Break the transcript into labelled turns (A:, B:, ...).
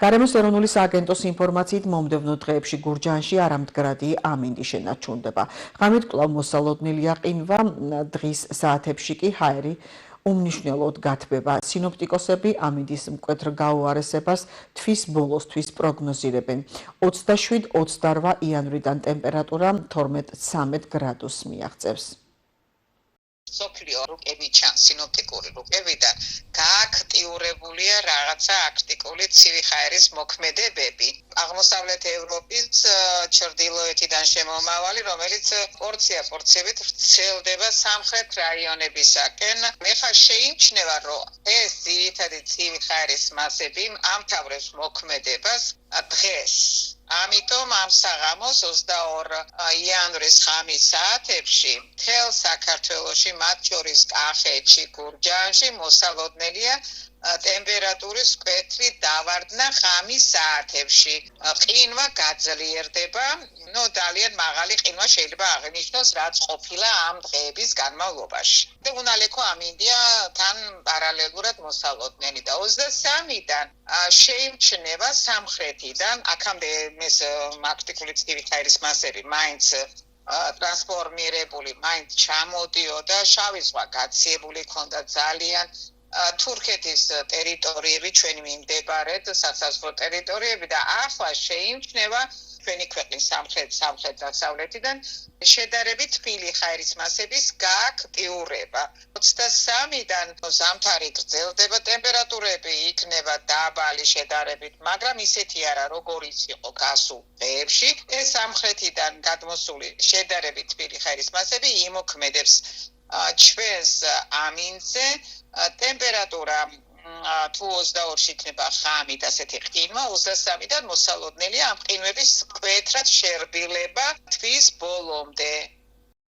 A: გარემოს ეროვნული სააგენტოს ინფორმაციით მომდევნო დღეებში გურჯაანში არამდგრადი ამინდი შენარჩუნდება. ღამით კვლავ მოსალოდნელია ყინვა, დღის საათებში კი ჰაერი უმნიშვნელოდ გათბება. სინოპტიკოსები ამინდის მკვეთრ გაუარესებას თვის ბოლოსთვის პროგნოზირებენ. 27-28 იანვრიდან ტემპერატურა 12-13 გრადუსს მიაღწევს.
B: სოფლიო რუკები ჩანს სინოპტიკური რუკებიდან გააქტიურებულია რაღაცა აქტიკული ცივი ჰაერის მოქმედებები. აღმოსავლეთ ევროპის ჩრდილოეთიდან შემომავალი, რომელიც პორციებით ვრცელდება სამხრეთ რაიონებისაკენ. ეხლა შეიმჩნევა, რომ ეს ძირითადი ცივი ჰაერის მასები ამთავრებს მოქმედებას დღეს. ამიტომ ამ საღამოს 22 იანვრის ხამის საათებში მთელ საქართველოში, მათ შორის კახეთში, გურჯაანში მოსალოდნელია ტემპერატურის მკვეთრი დავარდნა ღამის საათებში. ყინვა გაძლიერდება, ძალიან მაღალი ყინვა შეიძლება აღინიშნოს, რაც ყოფილა ამ დღეების განმავლობაში. უნალექო ამინდია თან პარალელურად მოსალოდნელი და 23-დან შეიმჩნევა სამხრეთიდან, აქამდე ეს აქტიკული ცივი ჰაერის მასები მაინც ტრანსფორმირებული, მაინც ჩამოდიოდა, შავი ზღვა გაციებული ქონდა ძალიან. თურქეთის ტერიტორიები ჩვენი მიმდებარედ სასაზღვრო ტერიტორიები და ახლა შეიმჩნევა ჩვენი ქვეყნის სამხრეთ-დასავლეთიდან შედარებით თბილი ჰაერის მასების გააქტიურება. 23-დან ზამთარი გრძელდება, ტემპერატურები იქნება დაბალი შედარებით, მაგრამ ისეთი არა, როგორიც იყო გასულ დღეებში. ეს სამხრეთიდან გადმოსული შედარებით თბილი ჰაერის მასები იმოქმედებს ჩვენს ამინდზე. ტემპერატურა თუ 22-ში იქნება ღამით ასეთი ყინვა, 23-დან მოსალოდნელია ამ ყინვების მკვეთრად შერბილება თვის ბოლომდე.